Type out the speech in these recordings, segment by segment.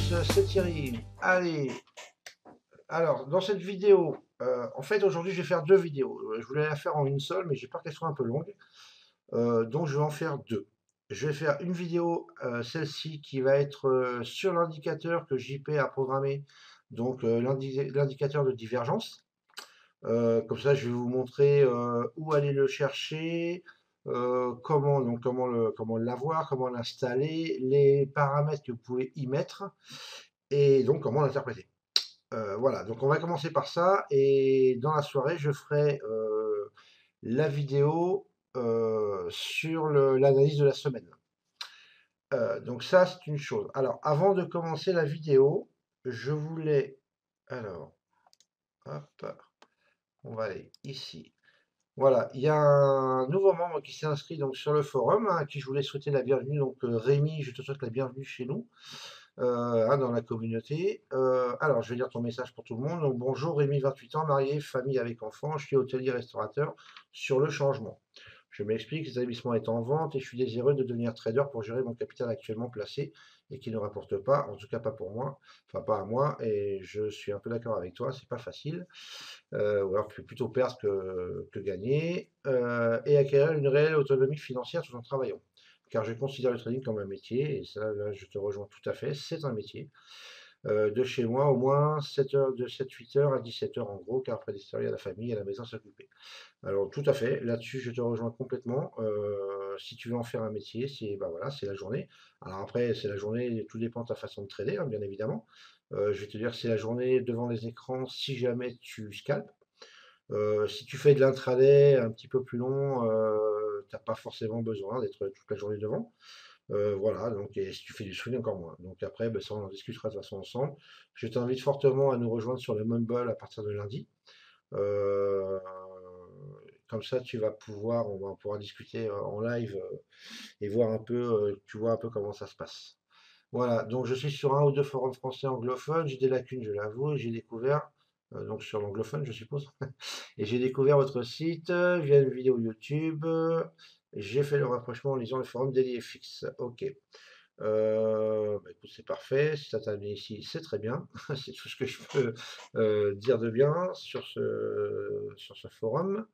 tous, c'est Thierry. Allez, alors dans cette vidéo, en fait aujourd'hui je vais faire deux vidéos. Je voulais la faire en une seule, mais j'ai peur qu'elle soit un peu longue, donc je vais en faire deux. Je vais faire une vidéo, celle-ci qui va être sur l'indicateur que JP a programmé, donc l'indicateur de divergence. Comme ça, je vais vous montrer où aller le chercher, comment l'avoir, comment l'installer, les paramètres que vous pouvez y mettre et donc comment l'interpréter. Voilà, donc on va commencer par ça et dans la soirée, je ferai la vidéo sur l'analyse de la semaine. Donc ça, c'est une chose. Alors, avant de commencer la vidéo, je voulais... Alors, hop, on va aller ici. Voilà, il y a un nouveau membre qui s'est inscrit donc sur le forum, hein, à qui je voulais souhaiter la bienvenue. Donc Rémi, je te souhaite la bienvenue chez nous, hein, dans la communauté. Alors, je vais lire ton message pour tout le monde. Donc, bonjour Rémi, 28 ans, marié, famille avec enfants, je suis hôtelier restaurateur sur le changement. Je m'explique, l'établissement est en vente et je suis désireux de devenir trader pour gérer mon capital actuellement placé et qui ne rapporte pas, en tout cas pas pour moi, enfin pas à moi, et je suis un peu d'accord avec toi, c'est pas facile, ou alors tu fais plutôt perdre que gagner, et acquérir une réelle autonomie financière tout en travaillant. Car je considère le trading comme un métier, et ça, là, je te rejoins tout à fait, c'est un métier. De chez moi, au moins 7 heures, de 7-8 heures à 17 heures en gros, car après il y a la famille et la maison à s'occuper. Alors tout à fait, là-dessus je te rejoins complètement. Si tu veux en faire un métier, c'est bah voilà, c'est la journée. Alors après, c'est la journée, tout dépend de ta façon de trader, hein, bien évidemment. Je vais te dire, c'est la journée devant les écrans si jamais tu scalpes. Si tu fais de l'intraday un petit peu plus long, t'as pas forcément besoin d'être toute la journée devant. Voilà, donc et si tu fais du swing, encore moins. Donc après, ben, ça on en discutera de toute façon ensemble. Je t'invite fortement à nous rejoindre sur le Mumble à partir de lundi. Euh, Comme ça, on va pouvoir discuter en live et voir un peu, tu vois un peu comment ça se passe. Voilà, donc je suis sur un ou deux forums français anglophones, j'ai des lacunes, je l'avoue, et j'ai découvert, donc sur l'anglophone, je suppose, et j'ai découvert votre site via une vidéo YouTube. J'ai fait le rapprochement en lisant le forum DailyFX. Ok. Bah, écoute, c'est parfait. Si ça t'a amené ici, c'est très bien. C'est tout ce que je peux dire de bien sur ce forum.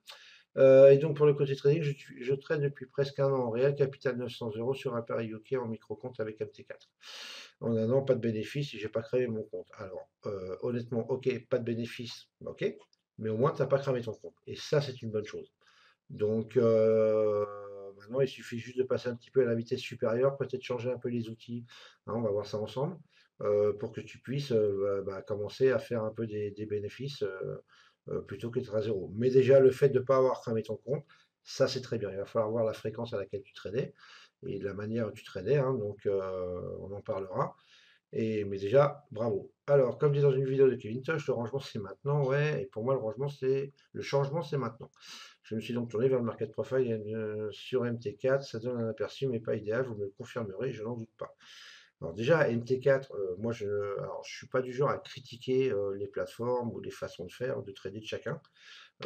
Et donc pour le côté trading, je trade depuis presque un an en réel, capital 900 euros sur un pari UK en micro-compte avec MT4. En un an, pas de bénéfice et j'ai pas créé mon compte. Alors, honnêtement, ok, pas de bénéfice, ok, mais au moins tu n'as pas cramé ton compte. Et ça, c'est une bonne chose. Donc maintenant, il suffit juste de passer un petit peu à la vitesse supérieure, peut-être changer un peu les outils, hein, on va voir ça ensemble, pour que tu puisses commencer à faire un peu des bénéfices plutôt qu'être à zéro. Mais déjà, le fait de ne pas avoir cramé ton compte, ça c'est très bien. Il va falloir voir la fréquence à laquelle tu tradais et la manière dont tu tradais, hein, donc on en parlera. Mais déjà, bravo. Alors, comme dit dans une vidéo de Kevin Tosh, le rangement c'est maintenant, ouais, et pour moi le changement c'est maintenant. Je me suis donc tourné vers le market profile sur MT4, ça donne un aperçu, mais pas idéal, vous me le confirmerez, je n'en doute pas. Alors déjà, MT4, je suis pas du genre à critiquer les plateformes ou les façons de faire, de trader de chacun.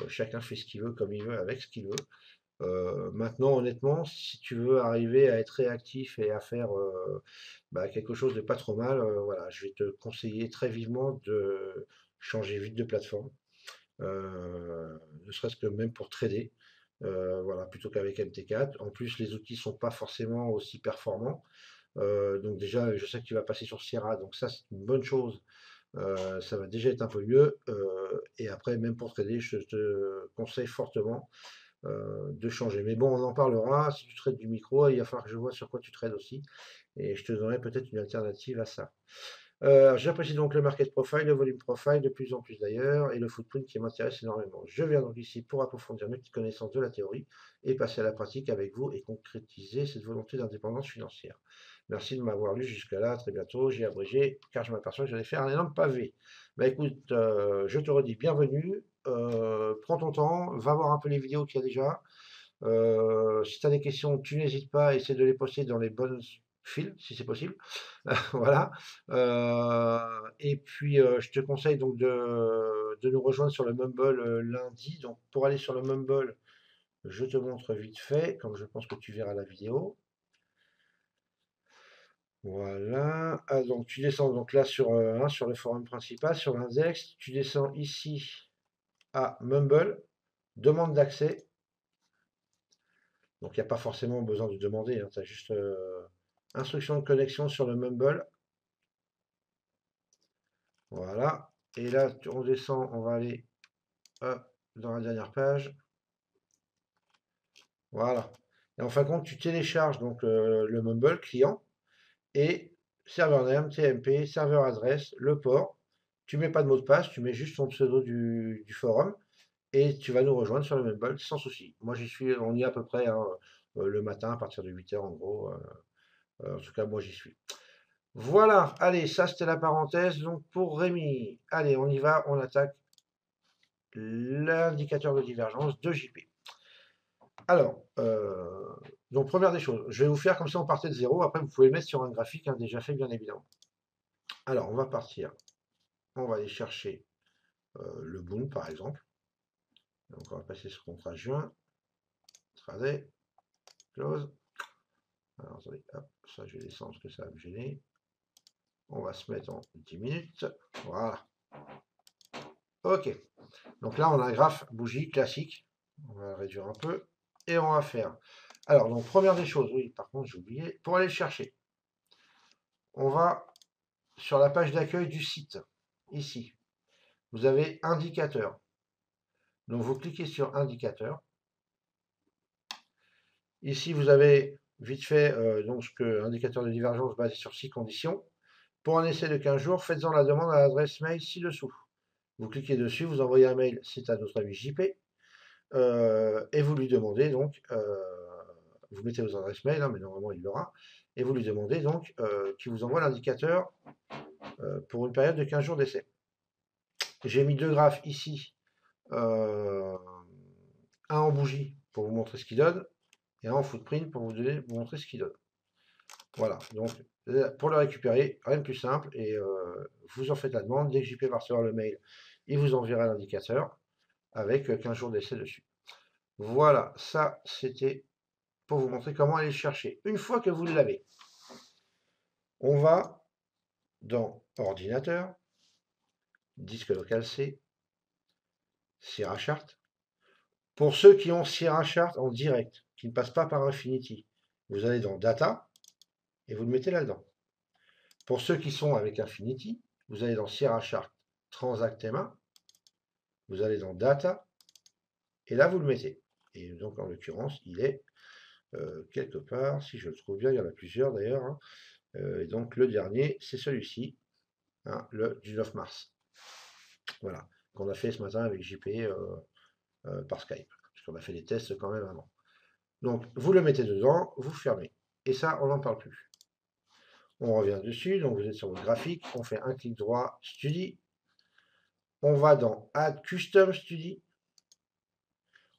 Chacun fait ce qu'il veut, comme il veut, avec ce qu'il veut. Maintenant, honnêtement, si tu veux arriver à être réactif et à faire quelque chose de pas trop mal, voilà, je vais te conseiller très vivement de changer vite de plateforme, ne serait-ce que même pour trader, voilà, plutôt qu'avec MT4. En plus, les outils sont pas forcément aussi performants. Donc déjà, je sais que tu vas passer sur Sierra, donc ça c'est une bonne chose. Ça va déjà être un peu mieux. Et après, même pour trader, je te conseille fortement de changer. Mais bon, on en parlera. Si tu traites du micro, il va falloir que je vois sur quoi tu trades aussi. Et je te donnerai peut-être une alternative à ça. J'apprécie donc le market profile, le volume profile, de plus en plus d'ailleurs, et le footprint qui m'intéresse énormément. Je viens donc ici pour approfondir mes petites connaissances de la théorie et passer à la pratique avec vous et concrétiser cette volonté d'indépendance financière. Merci de m'avoir lu jusqu'à là. À très bientôt. J'ai abrégé car je m'aperçois que j'allais faire un énorme pavé. Bah écoute, je te redis bienvenue. Prends ton temps, va voir un peu les vidéos qu'il y a déjà. Si tu as des questions, tu n'hésites pas à essayer de les poster dans les bonnes files, si c'est possible. Voilà. Et puis, je te conseille donc de nous rejoindre sur le Mumble lundi. Donc, pour aller sur le Mumble, je te montre vite fait, comme je pense que tu verras la vidéo. Voilà. Ah, donc tu descends donc là sur le forum principal, sur l'index, tu descends ici à Mumble, demande d'accès. Donc il n'y a pas forcément besoin de demander, tu as juste instruction de connexion sur le Mumble. Voilà. Et là, on descend, on va aller dans la dernière page. Voilà. Et en fin de compte, tu télécharges donc le Mumble client et serveur name, TMP, serveur adresse, le port. Tu mets pas de mot de passe, tu mets juste ton pseudo du forum et tu vas nous rejoindre sur le Mumble sans souci. Moi, j'y suis, on y est à peu près hein, le matin à partir de 8 h en gros. En tout cas, moi, j'y suis. Voilà, allez, ça c'était la parenthèse. Donc pour Rémi, allez, on y va, on attaque l'indicateur de divergence de JP. Alors, donc première des choses, je vais vous faire comme ça on partait de zéro, après vous pouvez le mettre sur un graphique hein, déjà fait bien évidemment. Alors on va partir, on va aller chercher le boom par exemple. Donc on va passer sur contrat juin, trader, close. Alors attendez, hop, ça je vais descendre parce que ça va me gêner. On va se mettre en 10 minutes, voilà. Ok, donc là on a un graphe bougie classique, on va le réduire un peu, et on va faire. Alors donc première des choses, oui par contre j'ai oublié, pour aller le chercher, on va sur la page d'accueil du site, ici, vous avez indicateur. Donc vous cliquez sur indicateur. Ici vous avez vite fait donc ce que indicateur de divergence basé sur 6 conditions. Pour un essai de 15 jours, faites-en la demande à l'adresse mail ci-dessous. Vous cliquez dessus, vous envoyez un mail, c'est à notre ami JP, et vous lui demandez donc, vous mettez vos adresses mail, hein, mais normalement il l'aura, et vous lui demandez donc qu'il vous envoie l'indicateur pour une période de 15 jours d'essai. J'ai mis deux graphes ici, un en bougie pour vous montrer ce qu'il donne, et un en footprint pour vous montrer ce qu'il donne. Voilà, donc pour le récupérer, rien de plus simple, et vous en faites la demande, dès que JP va recevoir le mail, il vous enverra l'indicateur avec 15 jours d'essai dessus. Voilà, ça c'était pour vous montrer comment aller le chercher. Une fois que vous l'avez, on va dans ordinateur, disque local C, Sierra Chart. Pour ceux qui ont Sierra Chart en direct, qui ne passent pas par Infinity, vous allez dans Data et vous le mettez là-dedans. Pour ceux qui sont avec Infinity, vous allez dans Sierra Chart Transact M1, vous allez dans Data et là vous le mettez. Et donc en l'occurrence, il est quelque part, si je le trouve bien, il y en a plusieurs d'ailleurs. Hein, et donc le dernier, c'est celui-ci, hein, le du 9 mars. Voilà, qu'on a fait ce matin avec JP par Skype, parce qu'on a fait des tests quand même avant. Donc vous le mettez dedans, vous fermez. Et ça, on n'en parle plus. On revient dessus, donc vous êtes sur votre graphique, on fait un clic droit, Study. On va dans Add Custom Study.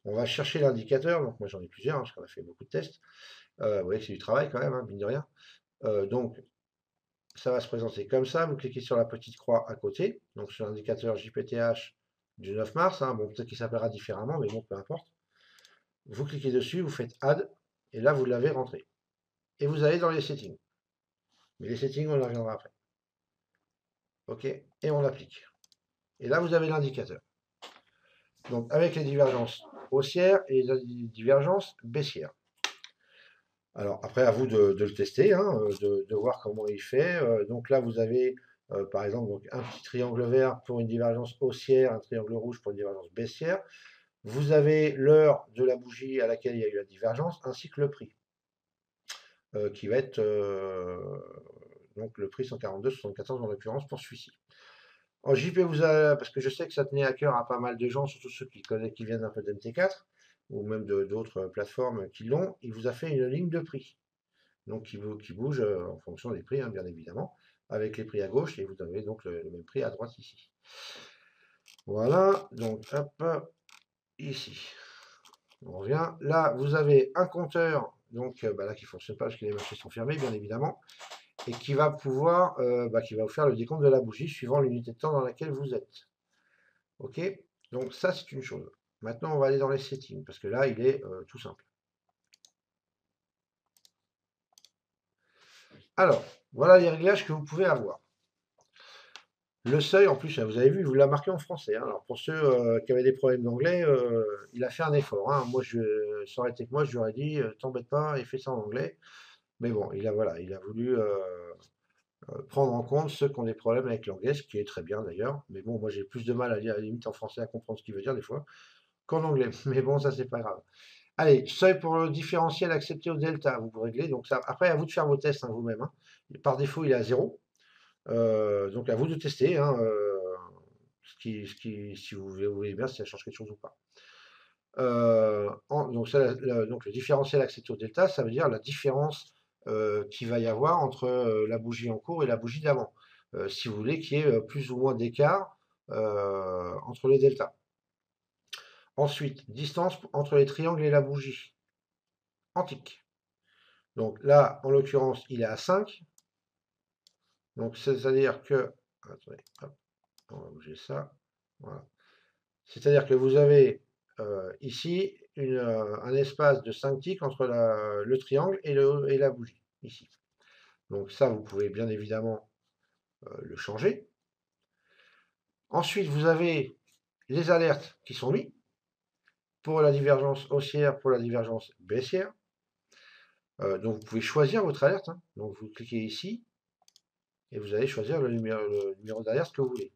On va chercher l'indicateur, donc moi j'en ai plusieurs, hein, parce qu'on a fait beaucoup de tests. Vous voyez que c'est du travail quand même, hein, mine de rien. Donc ça va se présenter comme ça, vous cliquez sur la petite croix à côté, donc sur l'indicateur JPTH du 9 mars, hein, bon peut-être qu'il s'appellera différemment, mais bon, peu importe. Vous cliquez dessus, vous faites Add, et là vous l'avez rentré. Et vous allez dans les settings. Mais les settings, on y reviendra après. OK? Et on applique. Et là, vous avez l'indicateur. Donc, avec les divergences haussières et les divergences baissières. Alors, après, à vous de le tester, hein, de voir comment il fait. Donc là, vous avez, par exemple, donc, un petit triangle vert pour une divergence haussière, un triangle rouge pour une divergence baissière. Vous avez l'heure de la bougie à laquelle il y a eu la divergence, ainsi que le prix, qui va être donc le prix 142,74 en l'occurrence pour celui-ci. En JP, parce que je sais que ça tenait à cœur à pas mal de gens, surtout ceux qui connaissent, qui viennent un peu d'MT4 ou même d'autres plateformes qui l'ont, il vous a fait une ligne de prix. Donc qui bouge en fonction des prix, hein, bien évidemment, avec les prix à gauche et vous avez donc le même prix à droite ici. Voilà, donc hop, ici. On revient. Là, vous avez un compteur, donc là qui ne fonctionne pas parce que les marchés sont fermés, bien évidemment, et qui va pouvoir, qui va vous faire le décompte de la bougie suivant l'unité de temps dans laquelle vous êtes. OK? Donc ça, c'est une chose. Maintenant, on va aller dans les settings, parce que là, il est tout simple. Alors, Voilà les réglages que vous pouvez avoir. Le seuil, en plus, vous avez vu, il vous l'a marqué en français, hein. Alors pour ceux qui avaient des problèmes d'anglais, il a fait un effort, hein. Moi, ça aurait été que moi, je lui aurais dit, t'embête pas et fais ça en anglais. Mais bon, voilà, il a voulu prendre en compte ceux qui ont des problèmes avec l'anglais, ce qui est très bien d'ailleurs. Mais bon, moi j'ai plus de mal à lire à la limite en français à comprendre ce qu'il veut dire des fois qu'en anglais. Mais bon, ça c'est pas grave. Allez, seuil pour le différentiel accepté au delta, vous réglez. Donc ça, après, à vous de faire vos tests hein, vous-même, hein. Par défaut, il est à 0. Donc à vous de tester hein, si vous voulez bien, si ça change quelque chose ou pas. Donc, donc le différentiel accepté au delta, ça veut dire la différence qu'il va y avoir entre la bougie en cours et la bougie d'avant. Si vous voulez qu'il y ait plus ou moins d'écart entre les deltas. Ensuite, distance entre les triangles et la bougie. Antique. Donc là, en l'occurrence, il est à 5. Donc c'est-à-dire que... Attendez, hop, on va bouger ça. Voilà. C'est-à-dire que vous avez ici un espace de 5 ticks entre le triangle et la bougie, ici. Donc ça, vous pouvez bien évidemment le changer. Ensuite, vous avez les alertes qui sont mis pour la divergence haussière, pour la divergence baissière. Donc vous pouvez choisir votre alerte, hein. Donc vous cliquez ici et vous allez choisir le numéro d'alerte que vous voulez.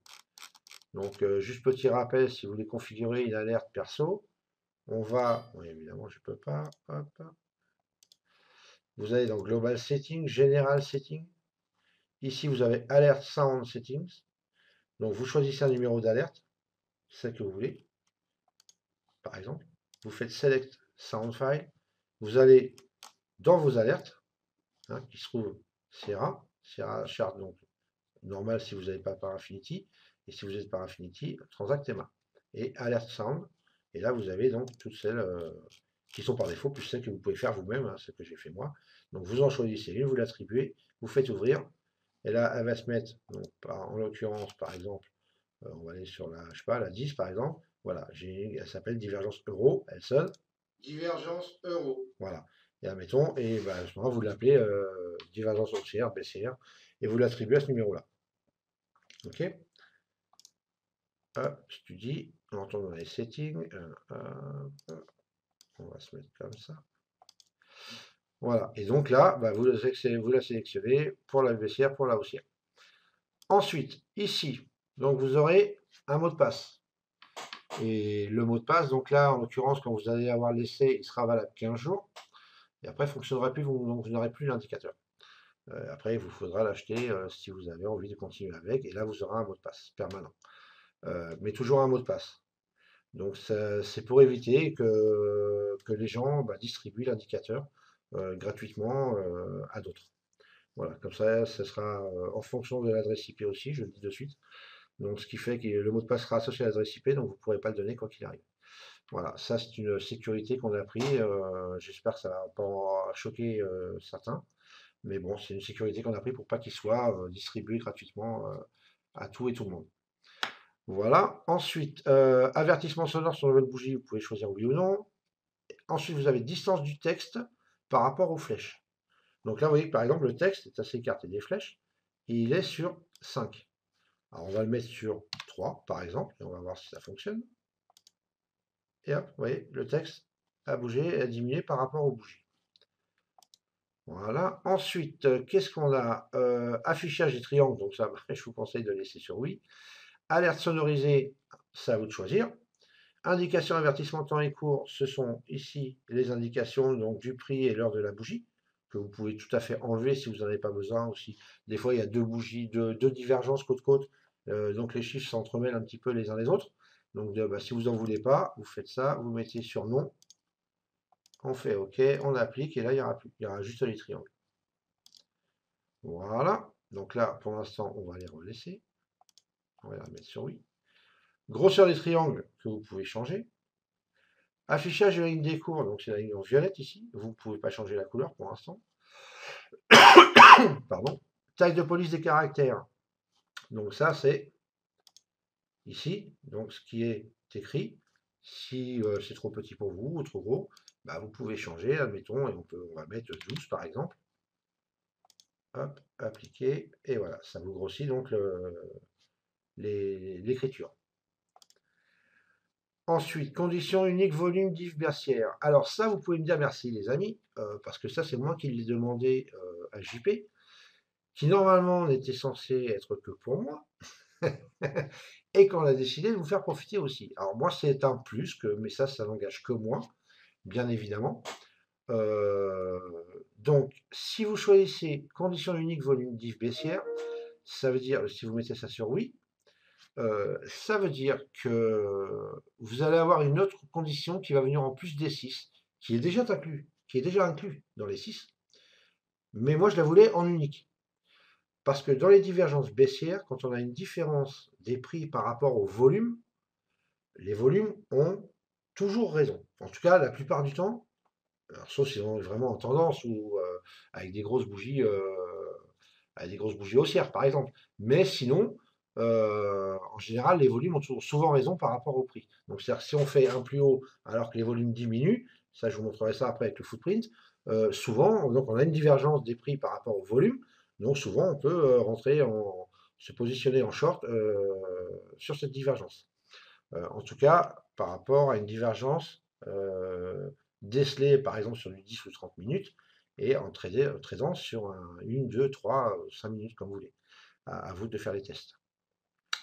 Donc juste petit rappel, si vous voulez configurer une alerte perso, on va, oui, évidemment je peux pas, hop. Vous allez dans Global Settings, General Settings. Ici, vous avez Alert Sound Settings. Donc, vous choisissez un numéro d'alerte, celle que vous voulez, par exemple. Vous faites Select Sound File. Vous allez dans vos alertes, hein, qui se trouvent Sierra Chart, donc normal si vous n'avez pas par Infinity. Et si vous êtes par Infinity, Transact Thema. Et Alert Sound. Et là, vous avez donc toutes celles qui sont par défaut, plus celles que vous pouvez faire vous-même, hein, celles que j'ai fait moi. Donc, vous en choisissez une, vous l'attribuez, vous faites ouvrir. Et là, elle va se mettre, donc, en l'occurrence, par exemple, on va aller sur la, je sais pas, la 10 par exemple. Voilà, elle s'appelle divergence euro, elle sonne. Divergence euro. Voilà. Et admettons, et bah, à ce moment vous l'appelez divergence haussière, baissière, et vous l'attribuez à ce numéro-là. OK. Hop, studie, on entend dans les settings. On va se mettre comme ça. Voilà. Et donc là, bah, vous la sélectionnez pour la baissière, pour la haussière. Ensuite, ici, donc vous aurez un mot de passe. Et le mot de passe, donc là, en l'occurrence, quand vous allez avoir l'essai, il sera valable 15 jours. Et après, il ne fonctionnera plus, donc vous n'aurez plus l'indicateur. Après, il vous faudra l'acheter si vous avez envie de continuer avec. Et là, vous aurez un mot de passe permanent. Mais toujours un mot de passe. Donc, c'est pour éviter que les gens distribuent l'indicateur gratuitement à d'autres. Voilà, comme ça, ce sera en fonction de l'adresse IP aussi, je le dis de suite. Donc, ce qui fait que le mot de passe sera associé à l'adresse IP, donc vous ne pourrez pas le donner quoi qu'il arrive. Voilà, ça c'est une sécurité qu'on a pris. J'espère que ça va pas choquer certains. Mais bon, c'est une sécurité qu'on a pris pour pas qu'il soit distribué gratuitement à tout et tout le monde. Voilà. Ensuite, avertissement sonore sur votre bougie, vous pouvez choisir oui ou non. Ensuite, vous avez distance du texte par rapport aux flèches. Donc là, vous voyez que par exemple, le texte est assez écarté des flèches et il est sur 5. Alors, on va le mettre sur 3, par exemple, et on va voir si ça fonctionne. Et hop, vous voyez, le texte a bougé, a diminué par rapport aux bougies. Voilà. Ensuite, qu'est-ce qu'on a affichage des triangles, donc ça, je vous conseille de laisser sur oui. Alerte sonorisée, c'est à vous de choisir. Indication avertissement temps et court, ce sont ici les indications donc, du prix et l'heure de la bougie, que vous pouvez tout à fait enlever si vous n'en avez pas besoin aussi. Des fois, il y a deux bougies, deux divergences côte-côte, donc les chiffres s'entremêlent un petit peu les uns les autres. Donc si vous n'en voulez pas, vous faites ça, vous mettez sur non, on fait OK, on applique, et là, il y aura juste les triangles. Voilà, donc là, pour l'instant, on va les relaisser. On va les remettre sur oui. Grosseur des triangles que vous pouvez changer. Affichage de la ligne des cours, donc c'est la ligne en violette ici. Vous ne pouvez pas changer la couleur pour l'instant. Pardon. Taille de police des caractères. Donc ça, c'est ici, donc ce qui est écrit. Si c'est trop petit pour vous ou trop gros, vous pouvez changer, admettons, et on va mettre 12 par exemple. hop, appliquer, et voilà, ça vous grossit donc l'écriture. Ensuite, condition unique, volume, div Bercière. Alors ça, vous pouvez me dire merci les amis, parce que ça c'est moi qui l'ai demandé à JP, qui normalement n'était censé être que pour moi, et qu'on a décidé de vous faire profiter aussi. Alors moi c'est un plus, mais ça n'engage que moi, bien évidemment. Euh, donc si vous choisissez condition unique, volume, div Bessière, ça veut dire, si vous mettez ça sur oui, ça veut dire que vous allez avoir une autre condition qui va venir en plus des 6, qui est déjà inclus dans les 6, mais moi je la voulais en unique. Parce que dans les divergences baissières, quand on a une différence des prix par rapport au volume, les volumes ont toujours raison. En tout cas, la plupart du temps, alors, sauf si on est vraiment en tendance ou avec des grosses bougies haussières, par exemple. Mais sinon, en général, les volumes ont souvent raison par rapport au prix. Donc, c'est-à-dire que si on fait un plus haut alors que les volumes diminuent, ça, je vous montrerai ça après avec le footprint, souvent, donc on a une divergence des prix par rapport au volume. Donc, souvent, on peut se positionner en short sur cette divergence. En tout cas, par rapport à une divergence décelée, par exemple, sur du 10 ou 30 minutes, et en tradant sur une, deux, trois, 5 minutes, comme vous voulez. À vous de faire les tests.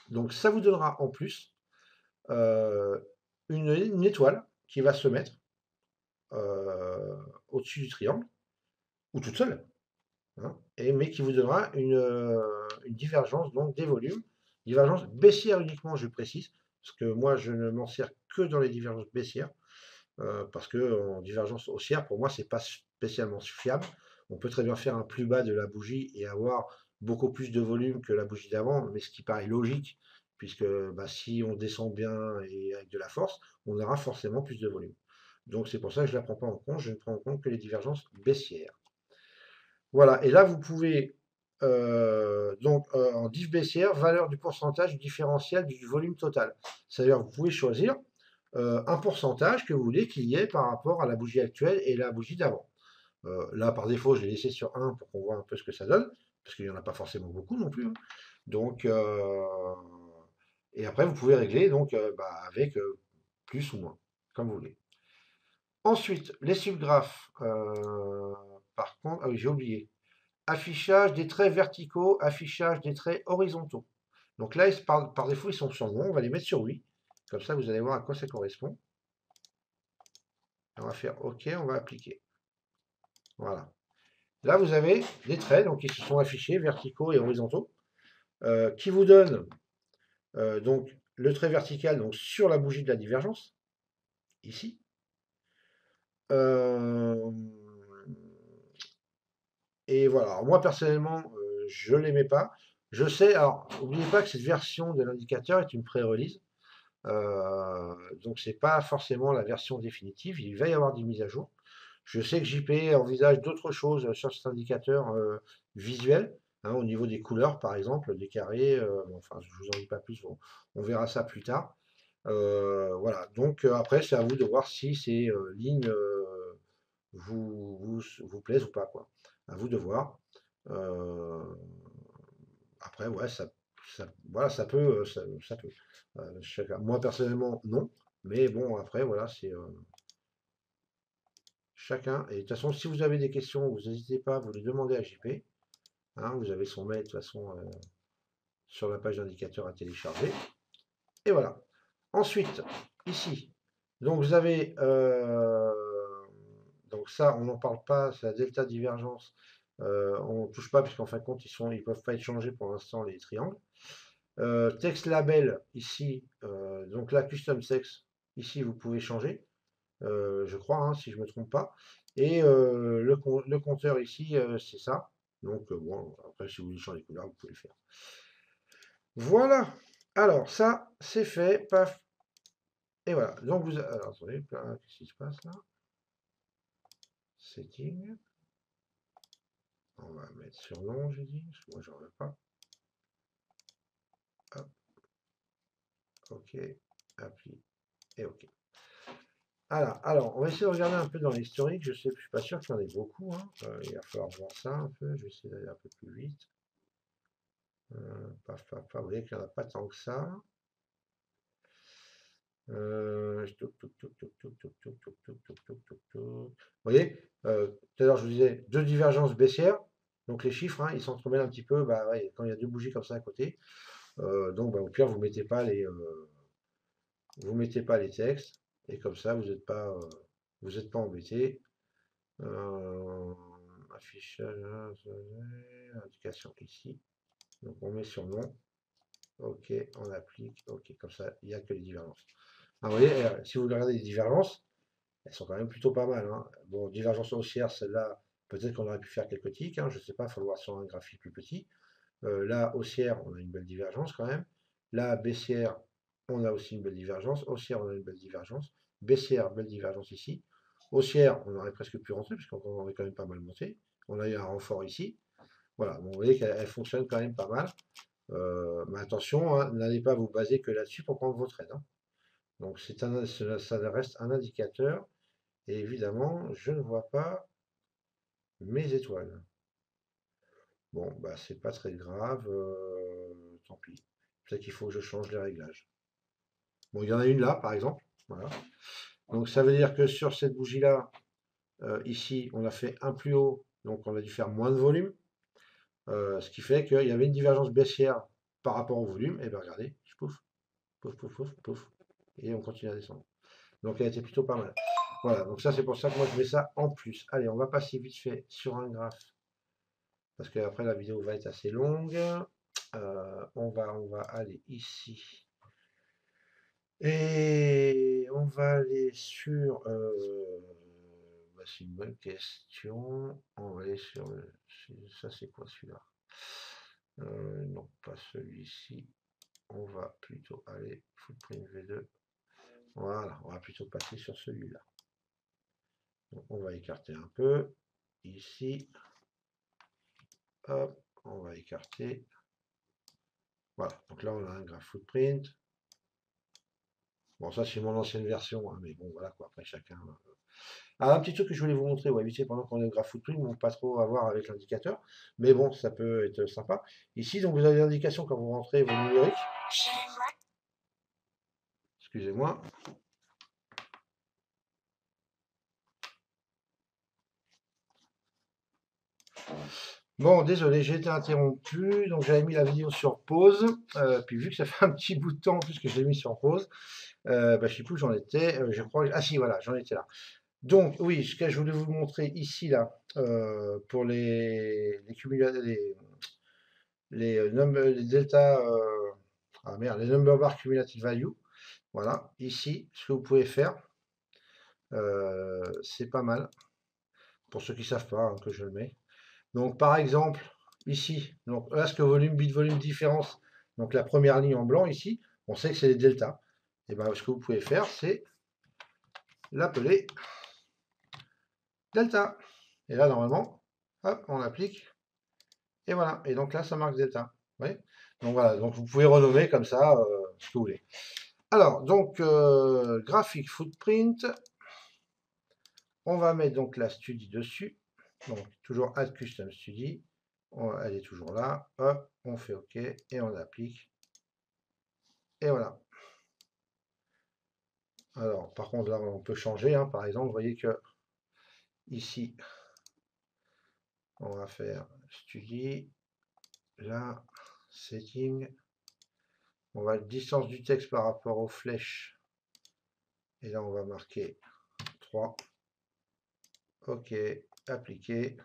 Donc, ça vous donnera en plus euh, une étoile qui va se mettre au-dessus du triangle, ou toute seule, hein, mais qui vous donnera une divergence donc des volumes, divergence baissière uniquement, je précise, parce que moi je ne m'en sers que dans les divergences baissières, parce que en divergence haussière, pour moi, c'est pas spécialement fiable. On peut très bien faire un plus bas de la bougie et avoir beaucoup plus de volume que la bougie d'avant, mais ce qui paraît logique, puisque bah, si on descend bien et avec de la force, on aura forcément plus de volume. Donc c'est pour ça que je ne la prends pas en compte, je ne prends en compte que les divergences baissières. Voilà, et là vous pouvez en div baissière, valeur du pourcentage du différentiel du volume total. C'est-à-dire vous pouvez choisir un pourcentage que vous voulez qu'il y ait par rapport à la bougie actuelle et la bougie d'avant. Là, par défaut, je l'ai laissé sur 1 pour qu'on voit un peu ce que ça donne, parce qu'il n'y en a pas forcément beaucoup non plus, hein. Donc, et après, vous pouvez régler donc, avec plus ou moins, comme vous voulez. Ensuite, les subgraphes. Par contre, ah oui, j'ai oublié. Affichage des traits verticaux, affichage des traits horizontaux. Donc là, par défaut, ils sont sur non, on va les mettre sur oui. Comme ça, vous allez voir à quoi ça correspond. On va faire OK, on va appliquer. Voilà. Là, vous avez des traits donc, qui se sont affichés, verticaux et horizontaux, qui vous donnent donc, le trait vertical donc, sur la bougie de la divergence, ici. Euh, et voilà. Alors, moi, personnellement, je ne l'aimais pas. Je sais, alors, n'oubliez pas que cette version de l'indicateur est une pré-release. Donc, ce n'est pas forcément la version définitive. Il va y avoir des mises à jour. Je sais que JP envisage d'autres choses sur cet indicateur visuel, hein, au niveau des couleurs, par exemple, des carrés. Enfin, je ne vous en dis pas plus, on verra ça plus tard. Voilà, donc après, c'est à vous de voir si ces lignes vous plaisent ou pas, quoi. À vous de voir. Euh, Après, ouais, voilà, ça peut. Moi, personnellement, non. Mais bon, après, voilà, c'est chacun. Et de toute façon, si vous avez des questions, vous n'hésitez pas à vous les demander à JP. Hein, vous avez son mail de toute façon sur la page d'indicateur à télécharger. Et voilà. Ensuite, ici, donc vous avez donc ça, on n'en parle pas, c'est la delta divergence. On ne touche pas puisqu'en fin de compte, ils peuvent pas être changés pour l'instant les triangles. Text label ici, donc la custom text ici vous pouvez changer, je crois, hein, si je ne me trompe pas. Et le compteur ici, c'est ça. Donc bon, après si vous voulez changer les couleurs, vous pouvez le faire. Voilà. Alors ça, c'est fait. Paf. Et voilà. Donc vous, alors attendez, qu'est-ce qui se passe là? Setting. On va mettre sur non, j'ai dit, parce que moi j'en veux pas. Hop. OK. Appli. Et OK. Alors, on va essayer de regarder un peu dans l'historique. Je suis pas sûr qu'il y en ait beaucoup, hein. Il va falloir voir ça un peu. Je vais essayer d'aller un peu plus vite. Paf, paf, paf. Vous voyez qu'il n'y en a pas tant que ça. Vous voyez, tout à l'heure je vous disais deux divergences baissières. Donc les chiffres, hein, ils s'entremêlent un petit peu. Bah, ouais, quand il y a deux bougies comme ça à côté. Donc bah, au pire, vous mettez pas les textes. Et comme ça, vous êtes pas embêté. Affichage, indication ici. Donc on met sur nom. OK, on applique. OK, comme ça, il n'y a que les divergences. Ah, vous voyez, si vous regardez les divergences, elles sont quand même plutôt pas mal, hein. Bon, divergence haussière, celle-là, peut-être qu'on aurait pu faire quelques tics, hein, je ne sais pas, il faut le voir sur un graphique plus petit. Là, haussière, on a une belle divergence quand même. Là, baissière, on a aussi une belle divergence. Haussière, on a une belle divergence. Baissière, belle divergence ici. Haussière, on aurait presque pu rentrer, puisqu'on est quand même pas mal monté. On a eu un renfort ici. Voilà, bon, vous voyez qu'elle fonctionne quand même pas mal. Mais attention, hein, n'allez pas vous baser que là-dessus pour prendre vos trades, hein. Donc ça reste un indicateur. Et évidemment, je ne vois pas mes étoiles. Bon, bah c'est pas très grave, tant pis. Peut-être qu'il faut que je change les réglages. Bon, il y en a une là, par exemple. Voilà. Donc ça veut dire que sur cette bougie-là, ici, on a fait un plus haut, donc on a dû faire moins de volume. Ce qui fait qu'il y avait une divergence baissière par rapport au volume. Et bien regardez, pouf, pouf, pouf, pouf, pouf. Et on continue à descendre. Donc elle était plutôt pas mal. Voilà, donc ça c'est pour ça que moi je mets ça en plus. Allez, on va passer vite fait sur un graphe. Parce que après la vidéo va être assez longue. On va aller ici. Et on va aller sur... bah, c'est une bonne question. On va aller sur le... Ça c'est quoi celui-là? Non, pas celui-ci. On va plutôt aller footprint V2. Voilà, on va plutôt passer sur celui-là. Donc on va écarter un peu. Ici. Hop, on va écarter. Voilà, donc là on a un graph footprint. Bon, ça c'est mon ancienne version, hein, mais bon, voilà quoi, après chacun. Ah, un petit truc que je voulais vous montrer, ouais, vite fait, pendant qu'on est au graph footprint, on ne pas trop avoir avec l'indicateur, mais bon, ça peut être sympa. Ici, donc vous avez l'indication quand vous rentrez vos numériques. Excusez-moi. Bon, désolé, j'ai été interrompu, donc j'avais mis la vidéo sur pause, puis vu que ça fait un petit bout de temps en plus que je l'ai mis sur pause, bah, je ne sais plus où j'en étais, je crois, ah si, voilà, j'en étais là. Donc, oui, ce que je voulais vous montrer ici, là, pour les delta, ah merde, les number bar cumulative value, voilà, ici, ce que vous pouvez faire, c'est pas mal, pour ceux qui ne savent pas, hein, que je le mets. Donc, par exemple, ici, donc là, ce que volume, bit volume différence, donc la première ligne en blanc ici, on sait que c'est les deltas. Et bien, ce que vous pouvez faire, c'est l'appeler delta. Et là, normalement, hop, on applique. Et voilà. Et donc là, ça marque delta. Vous voyez? Donc voilà. Donc vous pouvez renommer comme ça ce que vous voulez. Alors, donc, graphique footprint. On va mettre donc la studie dessus. Donc, toujours add custom study. Elle est toujours là. Hop, on fait OK et on applique. Et voilà. Alors, par contre, là, on peut changer, hein. Par exemple, vous voyez que ici, on va faire study. Là, setting. On va distance du texte par rapport aux flèches. Et là, on va marquer 3. OK, appliquer.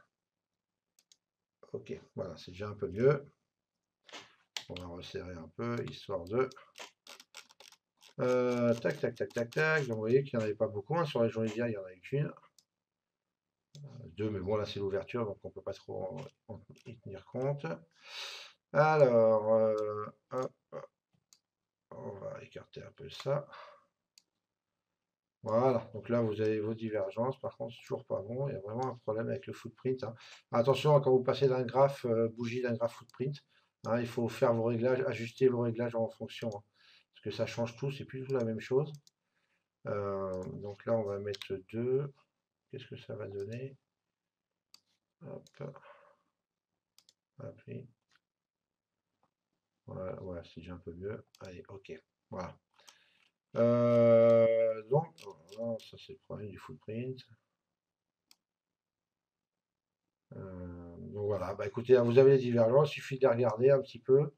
OK, voilà, c'est déjà un peu mieux. On va resserrer un peu, histoire de... tac, tac, tac, tac, tac. Donc, vous voyez qu'il n'y en avait pas beaucoup, hein. Sur les journées d'hier, il n'y en avait qu'une. Deux, mais bon, là, c'est l'ouverture, donc on ne peut pas trop y tenir compte. Alors, hop, on va écarter un peu ça. Voilà, donc là vous avez vos divergences, par contre c'est toujours pas bon, il y a vraiment un problème avec le footprint, hein. Attention, quand vous passez d'un graphe bougie d'un graphe footprint, hein, il faut faire vos réglages, ajuster vos réglages en fonction, hein, parce que ça change tout, c'est plus du tout la même chose. Donc là, on va mettre 2. Qu'est-ce que ça va donner? Hop, appli. Voilà, ouais, c'est déjà un peu mieux. Allez, ok. Voilà. Donc, oh, ça c'est le problème du footprint. Donc voilà, bah écoutez, hein, vous avez les divergences, il suffit de les regarder un petit peu,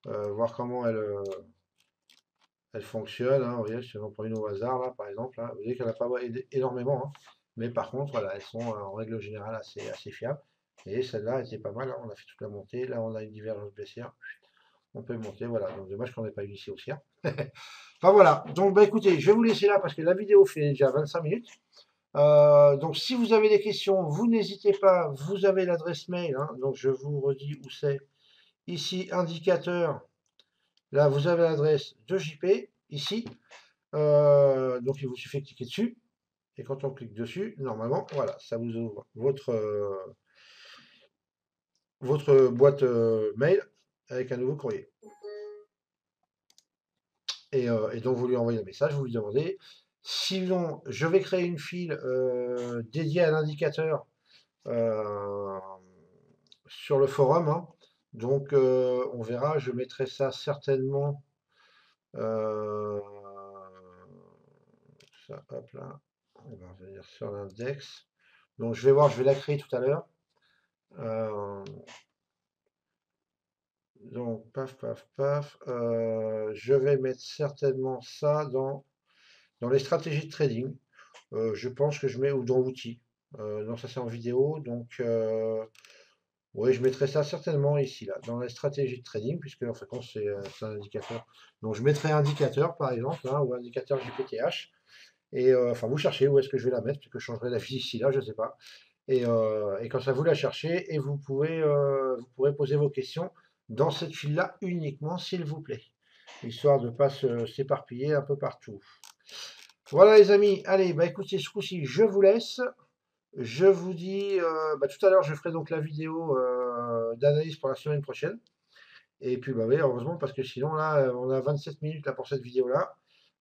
voir comment elles fonctionnent, hein. Vous voyez, si on prend une au hasard, là, par exemple, hein, vous voyez qu'elle n'a pas énormément, hein. Mais par contre, voilà, elles sont en règle générale assez fiables. Et celle-là était pas mal, hein, on a fait toute la montée. Là, on a une divergence baissière. On peut monter, voilà. Donc, dommage qu'on n'ait pas eu ici aussi, hein. Enfin, voilà. Donc, bah, écoutez, je vais vous laisser là parce que la vidéo fait déjà 25 minutes. Donc, si vous avez des questions, vous n'hésitez pas. Vous avez l'adresse mail, hein. Donc, je vous redis où c'est. Ici, indicateur. Là, vous avez l'adresse de JP, ici. Donc, il vous suffit de cliquer dessus. Et quand on clique dessus, normalement, voilà, ça vous ouvre votre boîte mail avec un nouveau courrier. Et donc, vous lui envoyez un message, vous lui demandez. Sinon, je vais créer une file dédiée à l'indicateur sur le forum, hein. Donc, on verra, je mettrai ça certainement. euh, Hop là, on va revenir sur l'index. Donc, je vais voir, je vais la créer tout à l'heure. Donc, paf, paf, paf. Je vais mettre certainement ça dans les stratégies de trading. Je pense que je mets, ou dans outils. Non, ça c'est en vidéo. Donc, oui, je mettrai ça certainement ici, là, dans les stratégies de trading, puisque en fait, c'est un indicateur. Donc, je mettrai indicateur, par exemple, hein, ou indicateur GPTH. Et enfin, vous cherchez où est-ce que je vais la mettre, puisque je changerai la vie ici, là, je ne sais pas. Et comme ça, vous la cherchez et vous pourrez poser vos questions dans cette file-là uniquement, s'il vous plaît, histoire de ne pas s'éparpiller un peu partout. Voilà les amis, allez, bah écoutez, ce coup-ci, je vous laisse. Je vous dis, bah, tout à l'heure, je ferai donc la vidéo d'analyse pour la semaine prochaine. Et puis, bah oui, heureusement, parce que sinon, là, on a 27 minutes là, pour cette vidéo-là.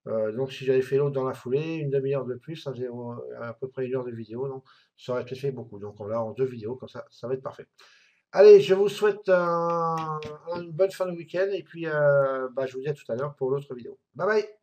Donc, si j'avais fait l'autre dans la foulée, une demi-heure de plus, ça faisait à peu près 1 heure de vidéo. Donc, ça aurait peut-être fait beaucoup. Donc, on l'a en 2 vidéos, comme ça va être parfait. Allez, je vous souhaite une bonne fin de week-end. Et puis, bah, je vous dis à tout à l'heure pour l'autre vidéo. Bye bye!